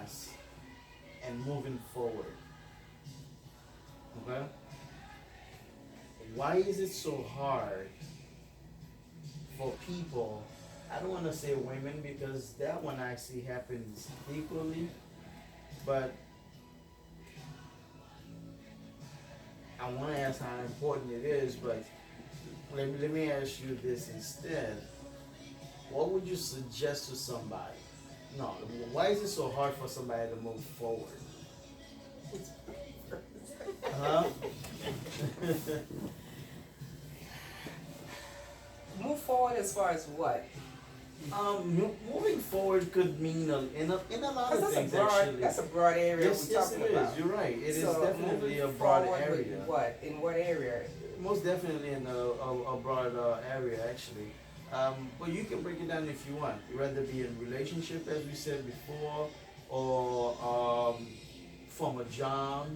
past and moving forward. Okay? Why is it so hard for people? I don't want to say women because that one actually happens equally, but I want to ask how important it is. But let me ask you this instead. What would you suggest to somebody? No, why is it so hard for somebody to move forward? Huh? Move forward as far as what? Moving forward could mean in a lot of things actually. That's a broad area Yes, we're yes, talking it about. is. You're right. It is So definitely moving a broad forward with area. what? In what area? Most definitely in a broad area actually. But you can break it down if you want. You rather be in relationship as we said before, or from a job,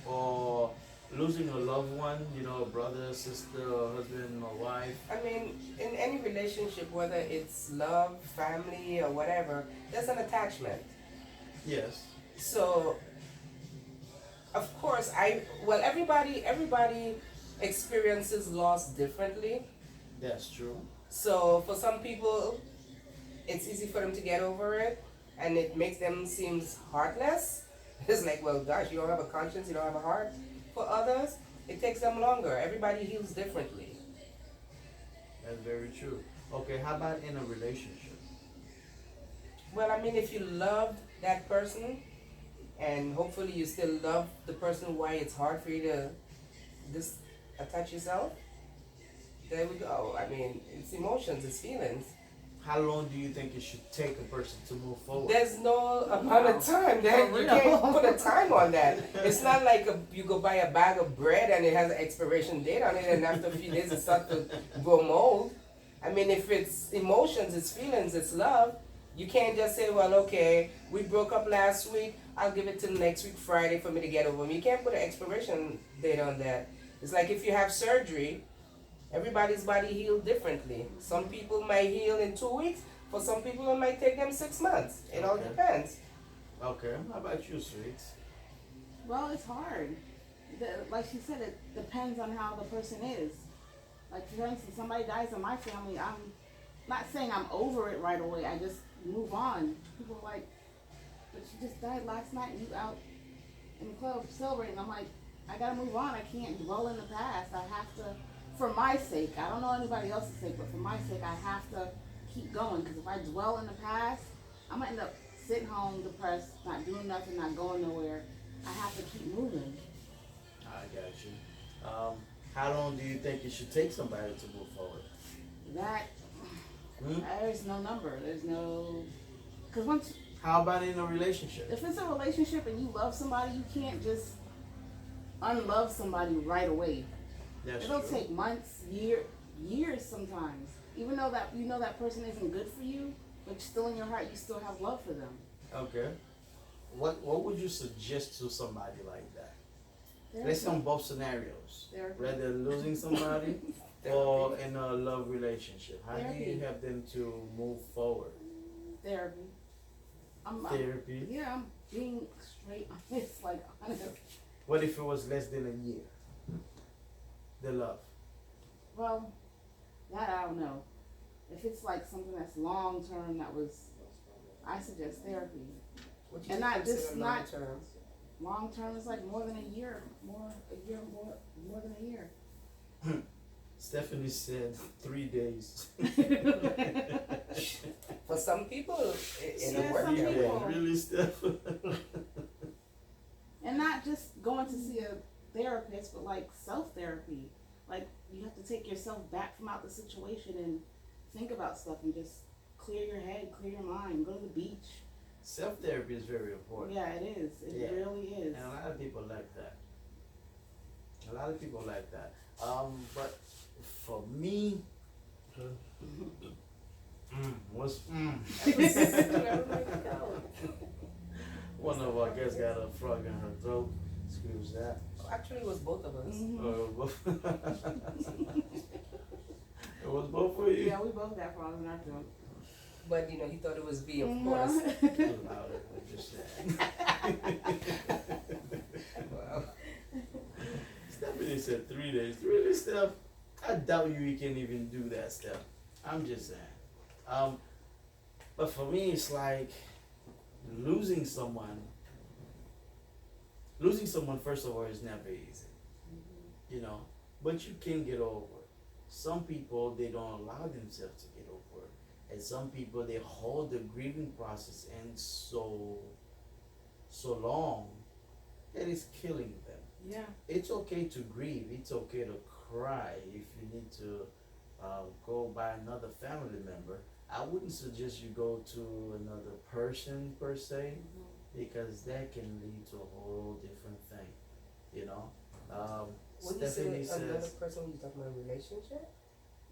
or losing a loved one, a brother, sister, or husband, or wife. I mean, in any relationship, whether it's love, family, or whatever, there's an attachment. Yes. So, of course, everybody experiences loss differently. That's true. So, for some people, it's easy for them to get over it, and it makes them seem heartless. It's like, well, gosh, you don't have a conscience, you don't have a heart. For others, it takes them longer. Everybody heals differently. That's very true. Okay, how about in a relationship? Well, I mean, if you loved that person, and hopefully you still love the person, why it's hard for you to just attach yourself, there we go. I mean, it's emotions, it's feelings. How long do you think it should take a person to move forward? There's no amount of time that you can't put a time on that. It's not like you go buy a bag of bread and it has an expiration date on it, and after a few days it starts to go mold. I mean, if it's emotions, it's feelings, it's love, you can't just say, well, okay, we broke up last week, I'll give it till next week Friday for me to get over me. You can't put an expiration date on that. It's like if you have surgery, everybody's body heals differently. Some people might heal in 2 weeks. For some people, it might take them 6 months. It all Okay. depends. Okay, how about you, Sweets? Well, it's hard. Like she said, it depends on how the person is. Like, for instance, somebody dies in my family, I'm not saying I'm over it right away. I just move on. People are like, but she just died last night and you out in the club celebrating. I'm like, I gotta move on. I can't dwell in the past. I have to, for my sake, I don't know anybody else's sake, but for my sake, I have to keep going. Because if I dwell in the past, I'm gonna end up sitting home depressed, not doing nothing, not going nowhere. I have to keep moving. I got you. How long do you think it should take somebody to move forward? That, Hmm? there's no number. There's no, because once, How about in a relationship? if it's a relationship and you love somebody, you can't just unlove somebody right away. That's It'll true. take months, years sometimes. Even though that you know that person isn't good for you, but still in your heart you still have love for them. Okay. What would you suggest to somebody like that? Let's say on both scenarios. Therapy. Whether losing somebody or in a love relationship. How do you Therapy. help them to move forward? Therapy. I'm Therapy. yeah, I'm being straight honest, like honest. What if it was less than a year? The love. Well, that I don't know. If it's like something that's long term, I suggest therapy. What And not consider just- long not- term? Long term is like more than a year, more than a year. Stephanie said 3 days. For some people, in Yeah, a work some area. people. Really, Steph? And not just going to see a therapist, but like self-therapy. Like you have to take yourself back from out the situation and think about stuff and just clear your head, clear your mind, go to the beach. Self-therapy is very important. Yeah, it is. It Yeah. really is. And a lot of people like that. A lot of people like that. But for me, one of our guests got a frog in her throat. Excuse that. Actually, it was both of us. Mhm. It was both for you. Yeah, we both got frogs in our throat. But, he thought it was V, of Mhm. course. It was louder. just saying. Wow. Stephanie said 3 days. Really, Steph? I doubt you can even do that, Steph. I'm just saying. But for me, it's like losing someone. Losing someone, first of all, is never easy. You know, but you can get over it. Some people, they don't allow themselves to get over it, and some people, they hold the grieving process in so long that it's killing them. Yeah. It's okay to grieve. It's okay to cry if you need to go by another family member. I wouldn't suggest you go to another person per se, because that can lead to a whole different thing. You know. When you Stephanie say another says, person, you talking about a relationship?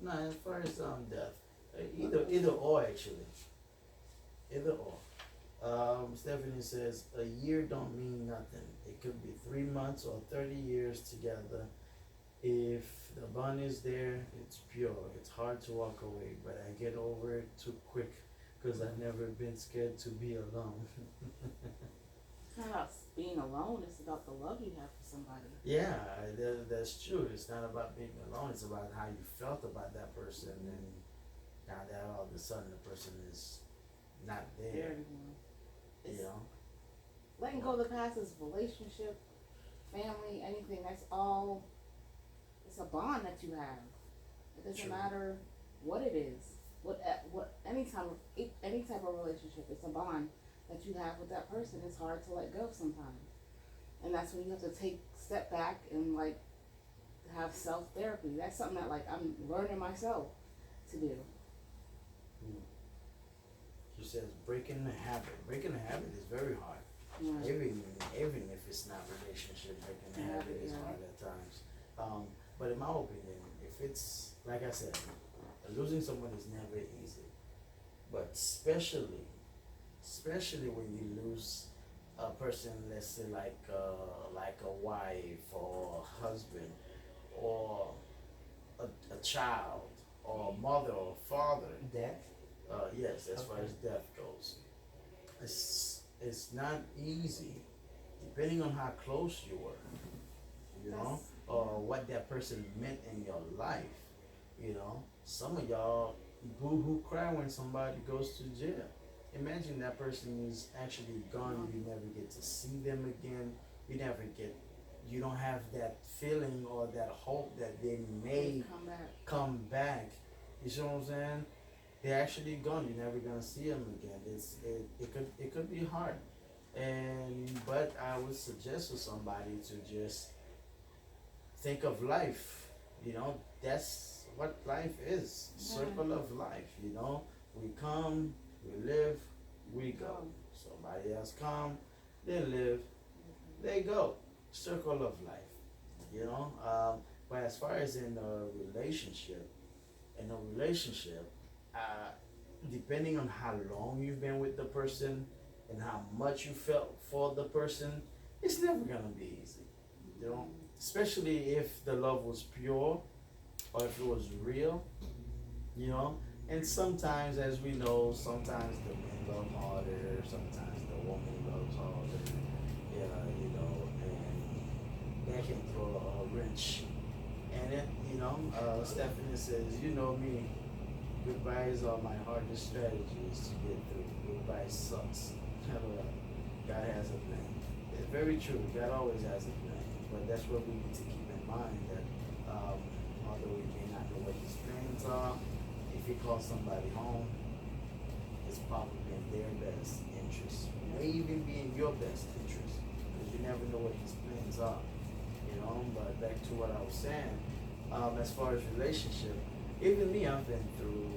no, as far as death, either or actually, either or. Stephanie says a year don't mean nothing. It could be 3 months or 30 years together. If the bond is there, it's pure. It's hard to walk away, but I get over it too quick because I've never been scared to be alone. It's not about being alone, it's about the love you have for somebody. Yeah, that's true. It's not about being alone. It's about how you felt about that person, and now that all of a sudden the person is not there. anymore. You know. Letting go of the past is relationship, family, anything. That's all. It's a bond that you have. It doesn't True. matter what it is. What any type of relationship. It's a bond that you have with that person. It's hard to let go sometimes, and that's when you have to step back and like have self therapy. That's something that like I'm learning myself to do. She says breaking the habit. Breaking the habit is very hard. You know, Even if it's not relationship, breaking the habit is Yeah. hard at times. But in my opinion, if it's like I said, losing someone is never easy. But especially when you lose a person, let's say like a wife or a husband or a child or a mother or a father. Death? Yes, as far Okay. as death goes, it's not easy, depending on how close you were, you know, That's- or what that person meant in your life. You know, some of y'all boo-hoo cry when somebody goes to jail. Imagine that person is actually gone. You never get to see them again. You don't have that feeling or that hope that they may come back. come back. You see what I'm saying? They're actually gone. You're never gonna see them again. It could be hard, but I would suggest to somebody to just think of life. You know, that's what life is. Circle of life. You know, we come, we live, we go. Somebody else come, they live, they go. Circle of life. You know, but as far as in a relationship, depending on how long you've been with the person and how much you felt for the person, it's never gonna be easy. You know, especially if the love was pure or if it was real. You know, and sometimes, as we know, sometimes the men love harder, sometimes the woman loves harder. Yeah, you know, and that can throw a wrench. And it, Stephanie says, you know me, goodbyes are my hardest strategies to get through. Goodbye sucks. God has a plan. It's very true. God always has a plan. But that's what we need to keep in mind, that although we may not know what his plans are, if he calls somebody home, it's probably in their best interest. It may even be in your best interest, because you never know what his plans are. You know, but back to what I was saying, as far as relationship, even me, I've been through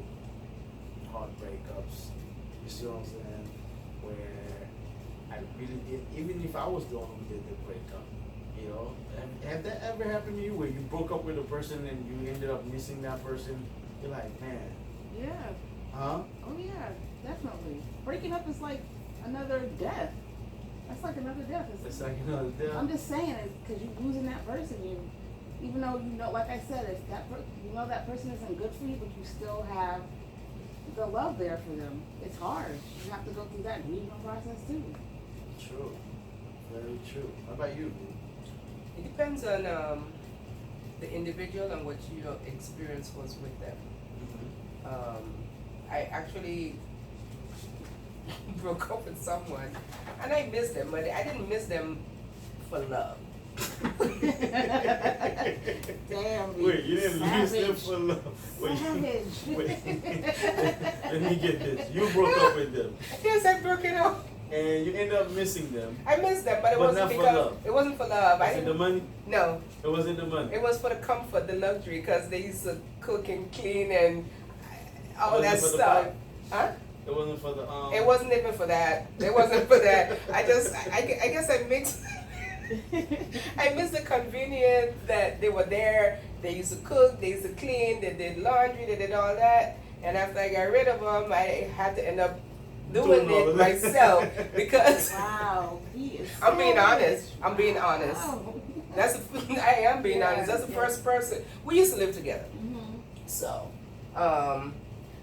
hard breakups. You see what I'm saying? Where I really did, even if I was the one who did the breakup, you know, have that ever happened to you where you broke up with a person and you ended up missing that person? You're like, man, Yeah. huh? Oh yeah, definitely. Breaking up is like another death. That's like another death. It's like another death. I'm just saying it because you're losing that person. Even though you know, like I said, if you know that person isn't good for you, but you still have the love there for them. It's hard. You have to go through that grieving process too. true. Very true. How about you? It depends on the individual and what your experience was with them. I actually broke up with someone, and I missed them, but I didn't miss them for love. Damn. Wait, you didn't lose them Savage. for love. Wait, Savage. wait. Let me get this. You broke up with them, Yes, I broke it up. and you ended up missing them. I missed them, but it But wasn't not for because love. it wasn't for love. I Was it the didn't. money? No, It wasn't the money. it was for the comfort, the luxury, because they used to cook and clean and all Was it that for the stuff. pipe? Huh? It wasn't for the It wasn't even for that. It wasn't for that. I guess I mixed. I missed the convenience that they were there. They used to cook, they used to clean, they did laundry, they did all that. And after I got rid of them, I had to end up doing Doing all it of that. myself because Wow. He is I'm being savage. honest. I'm being honest. Wow. That's I am being Yeah, honest. That's the yeah. first person we used to live together. Mhm. So,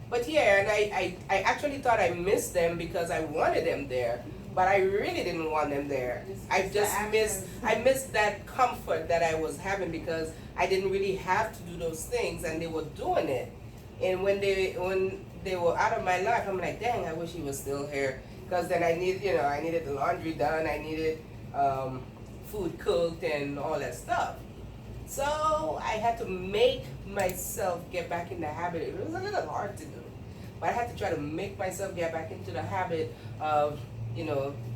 but yeah, and I actually thought I missed them because I wanted them there, but I really didn't want them there. I It's just the missed, action. I missed that comfort that I was having because I didn't really have to do those things, and they were doing it. And when they were out of my life, I'm like, dang, I wish he was still here, because then I needed the laundry done, I needed food cooked and all that stuff. So I had to make myself get back in the habit. It was a little hard to do, but I had to try to make myself get back into the habit of,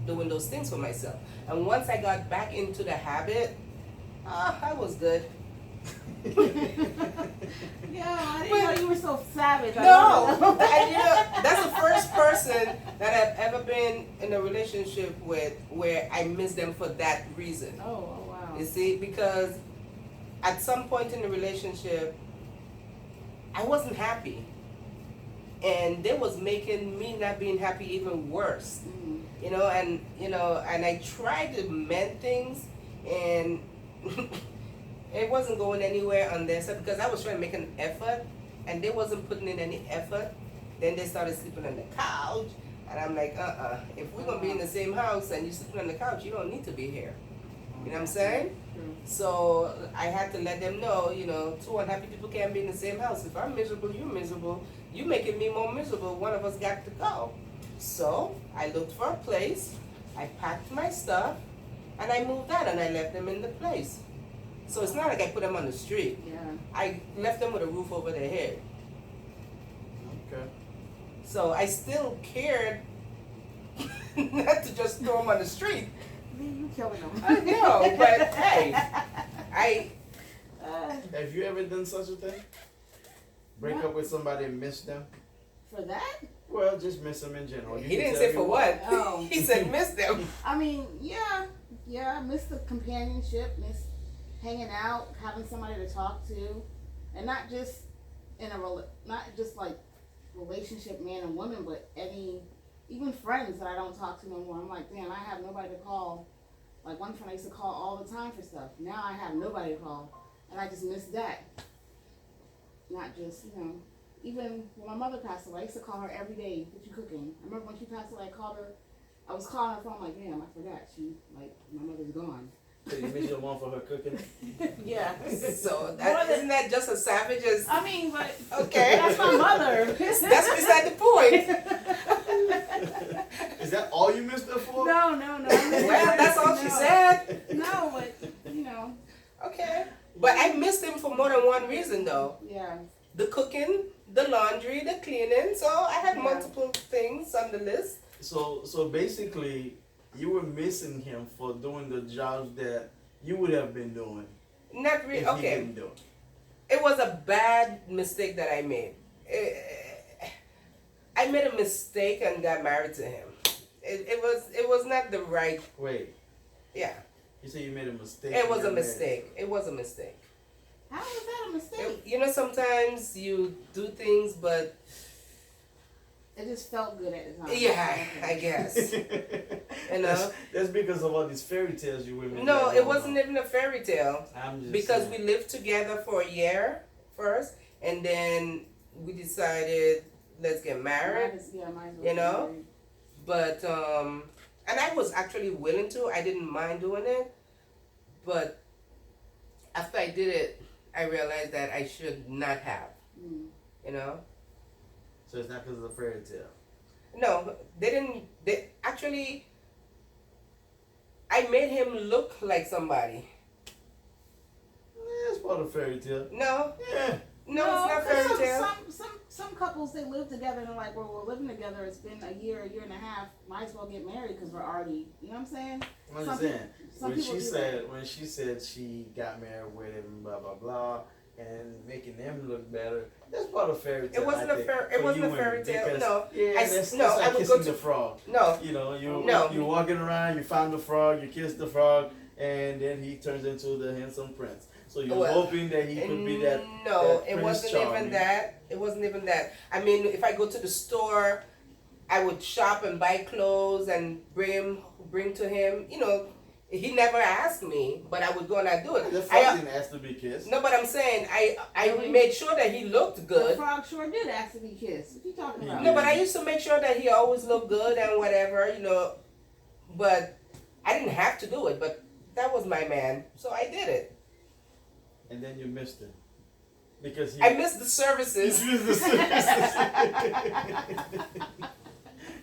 doing those things for myself. And once I got back into the habit, I was good. Yeah, I didn't know you were so savage. I No, love it. that's the first person that I've ever been in a relationship with where I miss them for that reason. Oh wow. You see, because at some point in the relationship, I wasn't happy. And they was making me not being happy even worse. Mm. And I tried to mend things, and it wasn't going anywhere on their side because I was trying to make an effort, and they wasn't putting in any effort. Then they started sleeping on the couch, and I'm like, if we're gonna be in the same house and you're sleeping on the couch, you don't need to be here. You know what I'm saying? True. So I had to let them know, two unhappy people can't be in the same house. If I'm miserable, you're miserable. You making me more miserable. One of us got to go. So I looked for a place. I packed my stuff, and I moved out, and I left them in the place. So it's not like I put them on the street. Yeah. I left them with a roof over their head. Okay. So I still cared not to just throw them on the street. You killing them. I know, but hey, Have you ever done such a thing? Break What? up with somebody and miss them? For that? Well, just miss them in general. You he can didn't tell say for me what. Oh. He said miss them. I mean, yeah, I miss the companionship, miss hanging out, having somebody to talk to, and not just not just like relationship man and woman, but even friends that I don't talk to no more. I'm like, damn, I have nobody to call. Like one friend I used to call all the time for stuff. Now I have nobody to call, and I just miss that. Not just even when my mother passed away, I used to call her every day. What you cooking? I remember when she passed away, I was calling her phone. I'm like, damn, I forgot. My mother's gone. So you miss your mom for her cooking? Yeah. So isn't that just as savage as? I mean, but Okay. that's my mother. That's beside the point. Is that all you missed her for? No. Well, that's all she No. said. No, but Okay. But I missed him for more than one reason, though. yeah. The cooking, the laundry, the cleaning. So I had Yeah. multiple things on the list. So basically, you were missing him for doing the jobs that you would have been doing Not really. if he Okay. didn't do it. It was a bad mistake that I made. I made a mistake and got married to him. It was not the right. Wait, Yeah. you say you made a mistake. It was in a your marriage. mistake. It was a mistake. How was that a mistake? Sometimes you do things, but It just felt good at the time. yeah, I guess. That's because of all these fairy tales you women. No, got it going wasn't on. even a fairy tale I'm just because saying. we lived together for a year first, and then we decided let's get married. Might as well You get know? married. But and I was actually willing to. I didn't mind doing it, but after I did it, I realized that I should not have. Mm. You know. So it's not because of the fairy tale. No, they didn't. They actually. I made him look like somebody. Yeah, it's part of fairy tale. No, Yeah. no, it's not 'cause fairy tale. some couples they live together and they're like, well, we're living together. It's been a year and a half. Might as well get married because we're already. You know what I'm saying? I'm Some just saying. some When people she do said she got married with him, blah blah blah, and making them look better, that's part of fairy tale. It wasn't I a think, fair. for It wasn't you a fairy women, tale. because, No, Yeah, I that's no. I like would go kissing to the frog. no. You know, No. you're walking around, you found the frog, you kiss the frog, and then he turns into the handsome prince. So you're Well, hoping that he could be that. No, that it Prince wasn't Charming. even that. It wasn't even that. I mean, if I go to the store, I would shop and buy clothes and bring to him. You know, he never asked me, but I would go and I do it. The frog didn't ask to be kissed. No, but I'm saying I Really? made sure that he looked The good. frog sure did ask to be kissed. What you talking about? No, but I used to make sure that he always looked good and whatever, you know. But I didn't have to do it, but that was my man, so I did it. And then you missed it. Because I missed the services.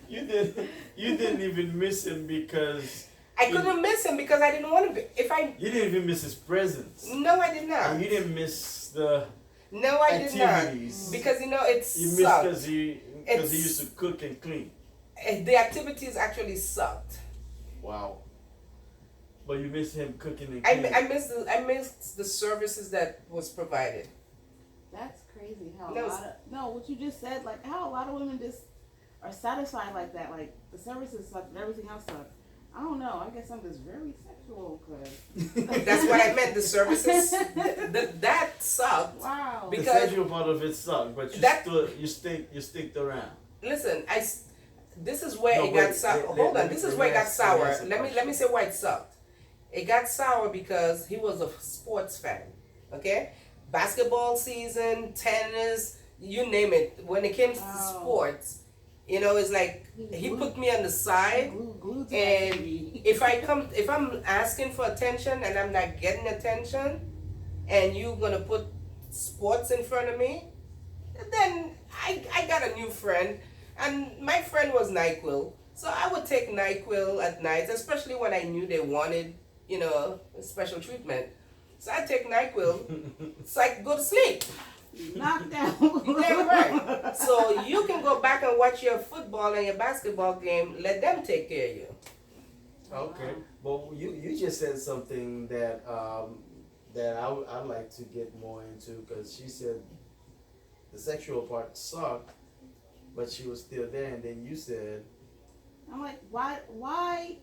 you didn't even miss him because I couldn't miss him because I didn't want to be. If I you didn't even miss his presence. no, I did not. And you didn't miss the No, I did not. activities. Because you know it's You missed sucked. because he It's- used to cook and clean. The activities actually sucked. Wow. But you missed him cooking and I, cleaning. I missed the services that was provided. That's crazy how No, a lot of no, what you just said, like how a lot of women just are satisfied like that. Like the services suck and everything else sucks. I don't know. I guess I'm just very sexual, cause That's what I meant. The services that sucked. wow. The because- sexual part of it sucked, but you That- stood, you sticked around. Listen, this is where No, it wait, got sour. let- Hold let on, me- this let is me where it got ask- let me sour. ask a Let me question. say why it sucked. It got sour because he was a sports fan. Okay, basketball season, tennis, you name it. When it came to Wow. sports, you know, it's like he put me on the side. Glued to And that TV. if I'm asking for attention and I'm not getting attention, and you're gonna put sports in front of me, then I got a new friend, and my friend was NyQuil, so I would take NyQuil at night, especially when I knew they wanted, you know, special treatment. So I take NyQuil, so I could go to sleep. Knocked down. You damn right. So you can go back and watch your football and your basketball game. Let them take care of you. Okay, but you just said something that that I'd like to get more into, because she said the sexual part sucked, but she was still there, and then you said I'm like, why?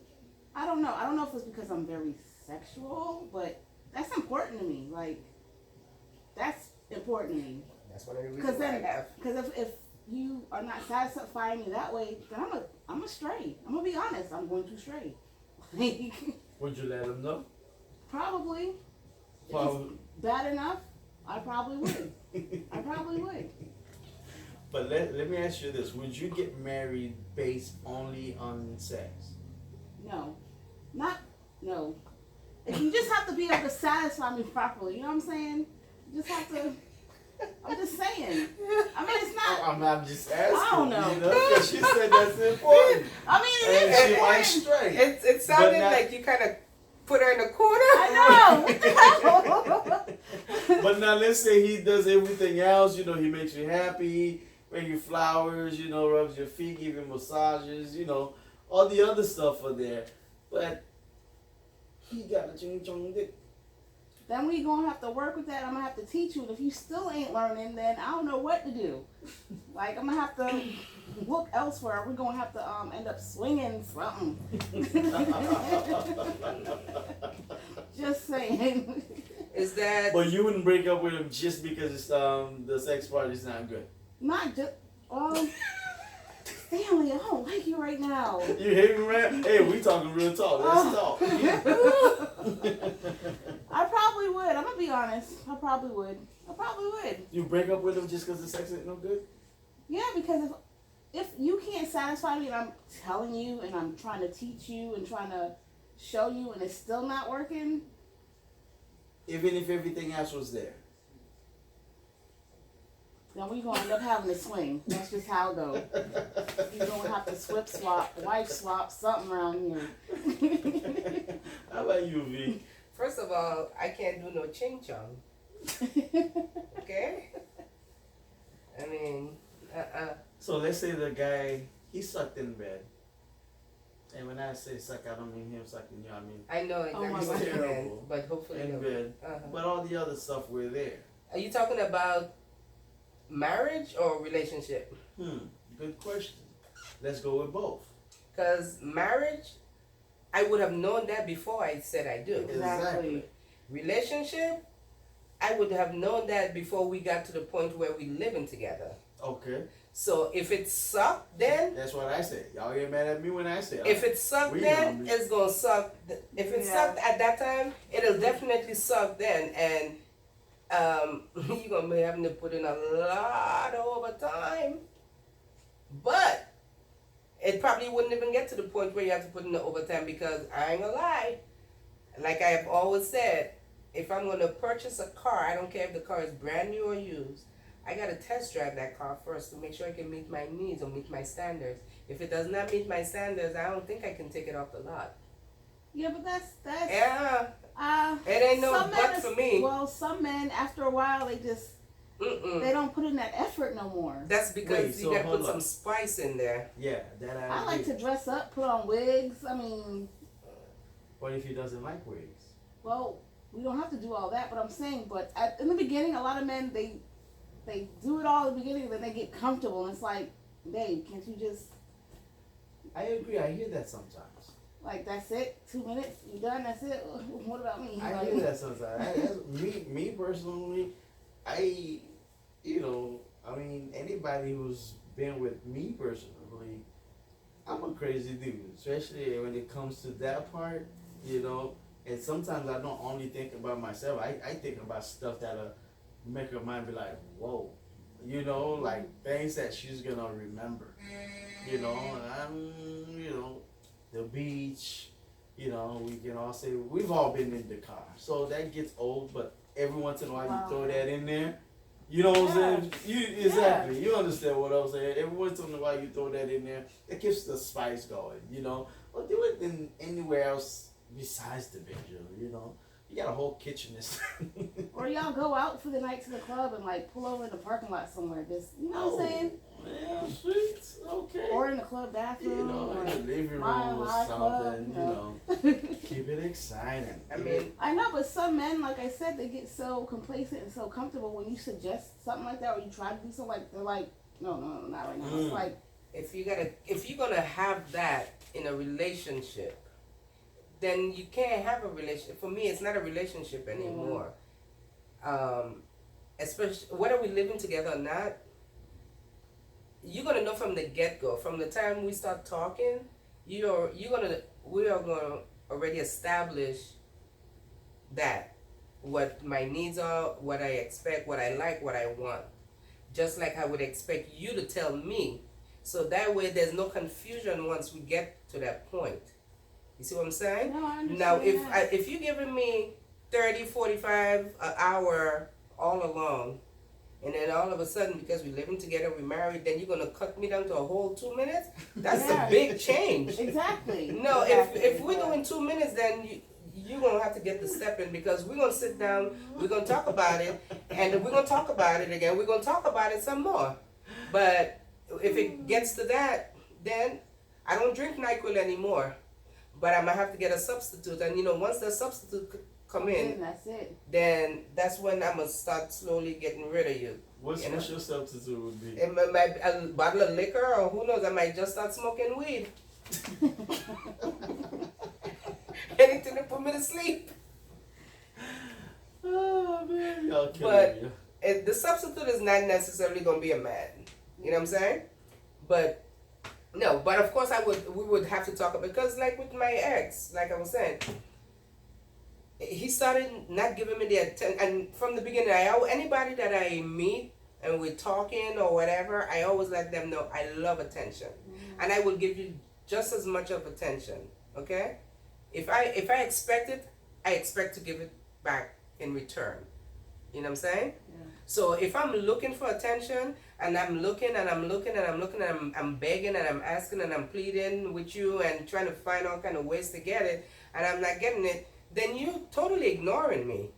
I don't know. I don't know if it's because I'm very sexual, but that's important to me. Like, that's important to me. That's what I really Because then, have. because if you are not satisfying me that way, then I'm a stray. I'm gonna be honest. I'm going to stray. Like, would you let him know? probably. If Well, it's bad enough, I probably would. I probably would. but let me ask you this: would you get married based only on sex? No, no. If you just have to be able to satisfy me properly, you know what I'm saying? You just have to. I'm just saying. I mean, it's not. I'm just asking. I don't know. You know, 'cause she said that's important. I mean, And it she is went important. straight. It sounded But not- like you kind of put her in a corner. I know. What the hell? But now let's say he does everything else, you know, he makes you happy, bring you flowers, you know, rubs your feet, give you massages, you know, all the other stuff are there. But he got a ching chong dick. Then we gonna have to work with that. I'm gonna have to teach you. And if you still ain't learning, then I don't know what to do. Like, I'm gonna have to look elsewhere. We're gonna have to end up swinging something. Just saying. Is that But you wouldn't break up with him just because it's, the sex part is not good. Not just. Well, Stanley, I don't like you right now. You hate me, man? Hey, we talking real talk. Let's talk. I probably would. I'm gonna be honest. I probably would. You break up with him just because the sex ain't no good? Yeah, because if you can't satisfy me and I'm telling you and I'm trying to teach you and trying to show you and it's still not working, Even if everything else was there. then we're gonna end up having to swing. That's just how it goes. You're gonna have to swap, wife swap, something around here. How about you, V? First of all, I can't do no ching chong. Okay? I mean, So let's say the guy, he sucked in bed. And when I say suck, I don't mean him sucking you, I mean I know Oh my exactly what you God. meant, but hopefully in no. bed. Uh-huh. But all the other stuff were there. Are you talking about marriage or relationship? Good question. Let's go with both. Because marriage, I would have known that before I said I do. Exactly. Relationship, I would have known that before we got to the point where we living together. Okay. So if it sucked, then That's what I said. Y'all get mad at me when I say if it sucked, We then know. it's gonna suck. If it Yeah. sucked at that time, it'll definitely suck then, and you're gonna be having to put in a lot of overtime. But it probably wouldn't even get to the point where you have to put in the overtime, because I ain't gonna lie. Like I have always said, if I'm gonna purchase a car, I don't care if the car is brand new or used, I gotta test drive that car first to make sure it can meet my needs or meet my standards. If it does not meet my standards, I don't think I can take it off the lot. Yeah, but that's Yeah, it ain't no some men but is- for me. Well, some men after a while they just they don't put in that effort no more. That's because Wait, you so gotta hold put up. some spice in there. Yeah, that I I like agree. to dress up, put on wigs. I mean, What if he doesn't like wigs? well, we don't have to do all that, but I'm saying, but in the beginning, a lot of men they do it all in the beginning, then they get comfortable, and it's like, babe, can't you just I agree. I hear that sometimes. like that's it? 2 minutes, you done? That's it. What about me? I Like, hear that sometimes. Me personally, I mean, anybody who's been with me personally, I'm a crazy dude, especially when it comes to that part, and sometimes I don't only think about myself, I think about stuff that'll make her mind be like, whoa, like things that she's gonna remember, the beach, we can all say, we've all been in the car, so that gets old, but every once in a while Wow. you throw that in there. You know what I'm saying? Exactly. You understand what I'm saying? Every once in a while you throw that in there. It keeps the spice going, Or do it in anywhere else besides the bedroom, You got a whole kitchen. or y'all go out for the night to the club and like pull over in the parking lot somewhere, just what I'm saying? Yeah, sweet. Okay. Or in the club bathroom, or in the living room Mile or High Club, something, Keep it exciting. I mean, I know, but some men, like I said, they get so complacent and so comfortable when you suggest something like that or you try to do something like they're like, no, not right now. It's like, if you're gonna have that in a relationship, then you can't have a relationship. For me, it's not a relationship anymore. Especially whether we living together or not, you're gonna know from the get go. From the time we start talking, we are gonna already establish that what my needs are, what I expect, what I like, what I want. Just like I would expect you to tell me. So that way there's no confusion once we get to that point. You see what I'm saying? no, I understand. Now, that. if you're giving me 30, 45 an hour all along, and then all of a sudden, because we're living together, we're married, then you're going to cut me down to a whole 2 minutes? That's Yeah. a big change. Exactly. No, Exactly. if we're doing 2 minutes, then you're going to have to get the step in, because we're going to sit down, we're going to talk about it, and we're going to talk about it again. We're going to talk about it some more. But if it gets to that, then I don't drink NyQuil anymore. But I'm going to have to get a substitute. And, once the substitute come in, That's it. then that's when I'm going to start slowly getting rid of you. What's You know? your substitute would be? It might be a bottle of liquor, or who knows, I might just start smoking weed. Anything to put me to sleep. Oh man, y'all killing But- me. The substitute is not necessarily going to be a man. You know what I'm saying? But no, but of course we would have to talk about, because like with my ex, like I was saying, he started not giving me the attention, and from the beginning, anybody that I meet and we're talking or whatever, I always let them know I love attention, and I will give you just as much of attention. Okay, if I expect it, I expect to give it back in return. You know what I'm saying? Yeah. So if I'm looking for attention and I'm looking and I'm looking and I'm looking and I'm begging and I'm asking and I'm pleading with you and trying to find all kind of ways to get it and I'm not getting it, then you totally ignoring me.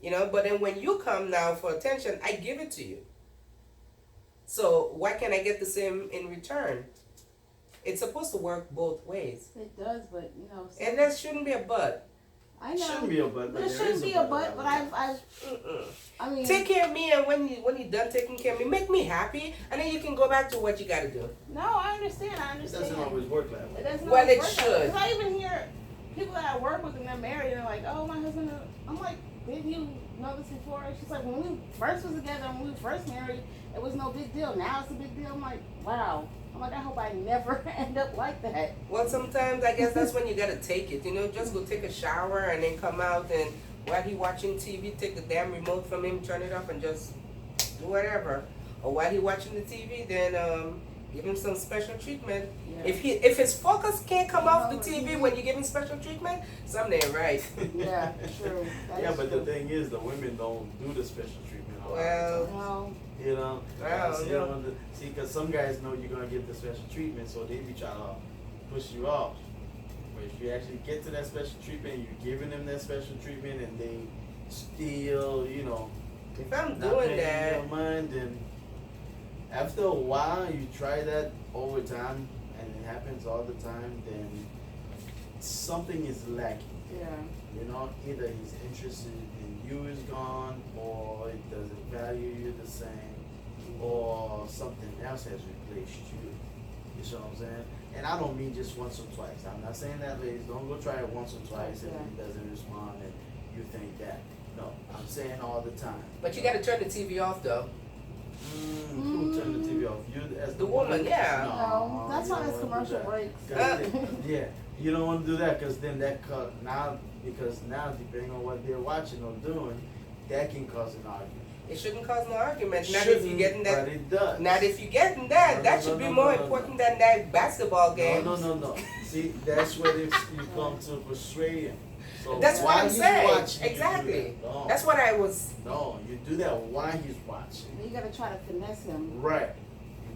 You know, but then when you come now for attention, I give it to you. So why can't I get the same in return? It's supposed to work both ways. It does, but you know. And there shouldn't be a but. I know. Shouldn't be a but, but There there shouldn't is be a a but, but all the time. I mean. Take care of me, and when you're done taking care of me, make me happy, and then you can go back to what you gotta do. No, I understand. It doesn't always work that way. It doesn't Well, always it work should. Because I even hear people that I work with and they're married and they're like, oh, my husband. I'm like, didn't you know this before? She's like, when we first was together, when we were first married, it was no big deal. Now it's a big deal. I'm like, wow. I'm like, I hope I never end up like that. Well, sometimes I guess that's when you gotta take it. You know, just go take a shower and then come out and while he watching TV, take the damn remote from him, turn it off, and just do whatever. Or while he watching the TV, then give him some special treatment. Yeah. If his focus can't come off the TV when you give him special treatment, something ain't right. Yeah, true. That Yeah, is but true. the thing is, the women don't do the special treatment. a lot of Well, times. No. You know, Well, see, yeah. see, because some guys know you're gonna get the special treatment, so they be trying to push you off. But if you actually get to that special treatment, you're giving them that special treatment, and they still, you know, if I'm not doing paying that, your mind, then after a while, you try that over time, and it happens all the time, then something is lacking. Yeah. You know, either he's interested in you is gone, or he doesn't value you the same, or something else has replaced you. You see what I'm saying? And I don't mean just once or twice. I'm not saying that, ladies. Don't go try it once or twice and he doesn't respond and you think that. No, I'm saying all the time. but you gotta turn the TV off though. Who turned the TV off? You as The woman, yeah. No, that's you why don't there's wanna do commercial that. breaks. 'Cause yeah, you don't want to do that because then that now depending on what they're watching or doing, that can cause an argument. It shouldn't cause no argument. Not if you're getting that. But it does. Not if you're getting that. No, That no, should no, be no, more no, no. important than that basketball game. No. See, that's where you come to persuade him. So That's what while I'm he's saying. watching, you do Exactly. that. No, That's what I was. No, you do that while he's watching. You gotta try to finesse him. Right.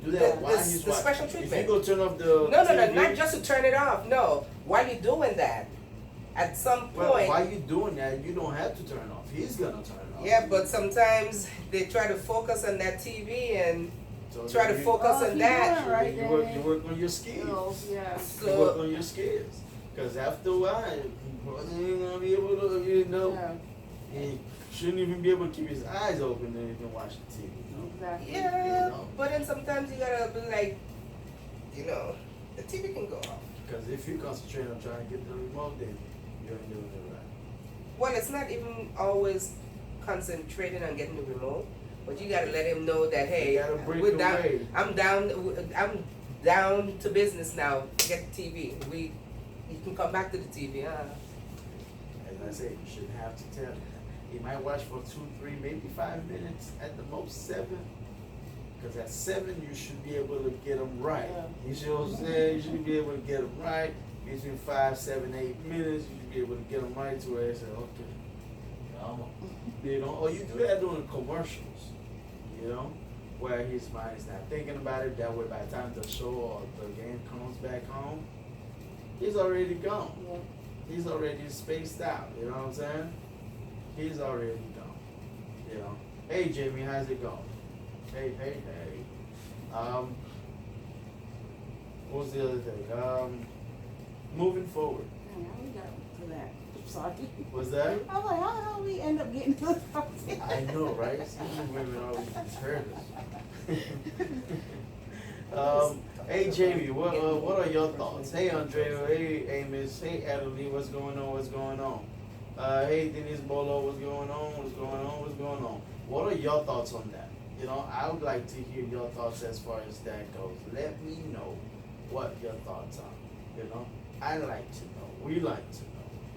You do that The- while the- he's the watching. special If treatment. you go turn off the No, TV, not just to turn it off. No, while you're doing that, at some Well, point. while you doing that, you don't have to turn it off. He's gonna turn it off. Yeah, but sometimes they try to focus on that TV and So try to then focus Oh, on if that. you're right, you then work. You work on your skills. So, yeah. You work So on your skills. Because after a while, you ain't gonna be able to, you know, Yeah, he shouldn't even be able to keep his eyes open and he can watch the TV. You know? exactly. yeah, You know? but then sometimes you gotta be like, you know, the TV can go off. Because if you concentrate on trying to get the remote, then you ain't doing it right. Well, it's not even always concentrating on getting the remote, but you gotta let him know that hey, You gotta break we're down. away. I'm down to business now. Get the TV. You can come back to the TV. As I say, you shouldn't have to tell him. He might watch for 2, 3, maybe 5 minutes, at the most 7. Because at 7, you should be able to get them right. Yeah. You see what I'm saying? You should be able to get them right. Between 5, 7, 8 minutes, you should be able to get them right to where they say, okay. You know, or you do that during commercials, you know, where his mind is not thinking about it. That way, by the time the show or the game comes back home, he's already gone. Yeah. He's already spaced out. You know what I'm saying? He's already gone. You know. Hey, Jamie, how's it going? Hey. What was the other thing? Moving forward. Man, how we got to that? I'm sorry. Was that? I was like, how the hell we end up getting to this topic? I know, right? Some women always disturb us. Hey Jamie, what are your thoughts? Hey Andrea, hey Amos, hey Adelie, what's going on? What's going on? Hey Denise Bolo, what's going on? What's going on? What's going on? What are your thoughts on that? You know, I would like to hear your thoughts as far as that goes. Let me know what your thoughts are. You know, I like to know. We like to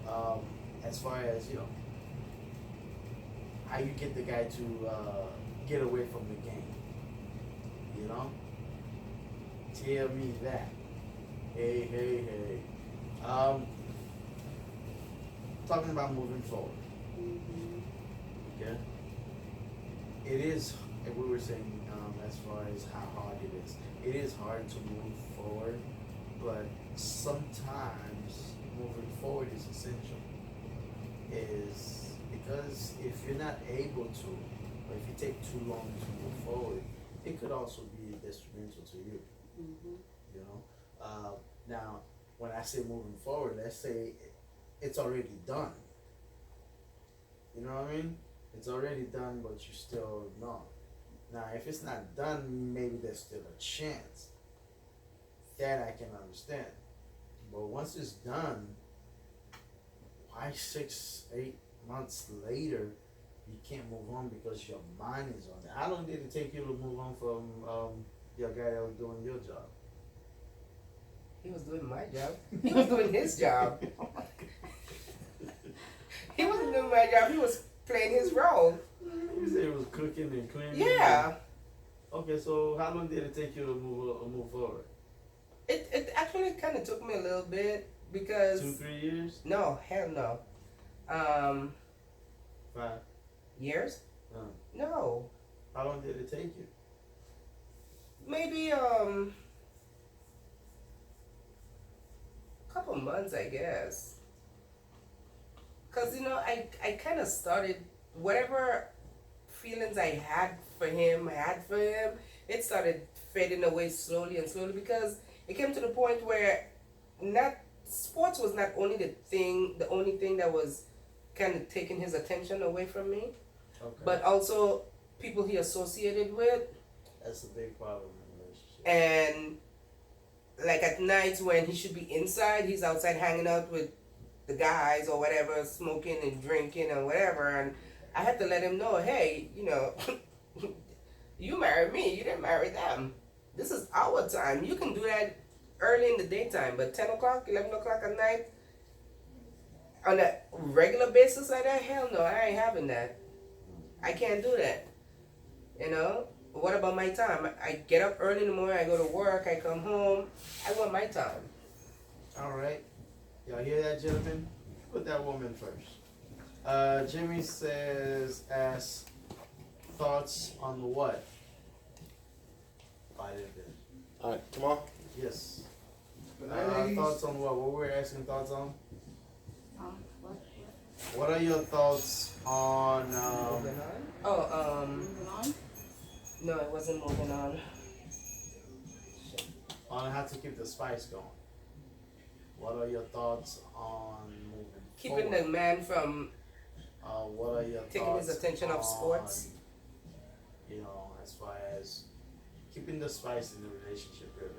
know. As far as, you know, how you get the guy to get away from the game. You know? Tell me that. Hey, hey, hey. Talking about moving forward. Okay? It is, and we were saying, as far as how hard it is. It is hard to move forward, but sometimes moving forward is essential. Is because if you're not able to, or if you take too long to move forward, it could also be detrimental to you. You know. Now, when I say moving forward, let's say it's already done. You know what I mean? It's already done, but you still not. Now, if it's not done, maybe there's still a chance. That I can understand. But once it's done, why 6, 8 months later, you can't move on because your mind is on it? How long did it take you to move on from your guy that was doing your job? He was doing my job. He was doing his job. He wasn't doing my job. He was playing his role. You said it was cooking and cleaning. Yeah. Okay, so how long did it take you to move forward? It actually kind of took me a little bit because 2-3 years? no, hell no. 5. Years? Uh, No. how long did it take you? Maybe couple months, I guess. Cause I kind of started whatever feelings I had for him, it started fading away slowly and slowly because it came to the point where not sports was not only the only thing that was kind of taking his attention away from me, Okay. but also people he associated with. That's a big problem in a relationship. And like at nights when he should be inside, he's outside hanging out with the guys or whatever, smoking and drinking and whatever. And I had to let him know, hey, you married me, you didn't marry them. This is our time. You can do that early in the daytime, but 10 o'clock, 11 o'clock at night, on a regular basis like that, hell no, I ain't having that. I can't do that. What about my time? I get up early in the morning, I go to work, I come home, I want my time. All right. Y'all hear that, gentlemen? Put that woman first. Jimmy says, ask thoughts on what? Alright, come on. Yes. Ladies. Thoughts on what? What we're asking thoughts on? What? What are your thoughts on Moving on? Moving on? No, it wasn't moving on. how to keep the spice going? What are your thoughts on moving Keeping forward? the man from What are your taking his thoughts attention off on, sports. as far as keeping the spice in the relationship, really?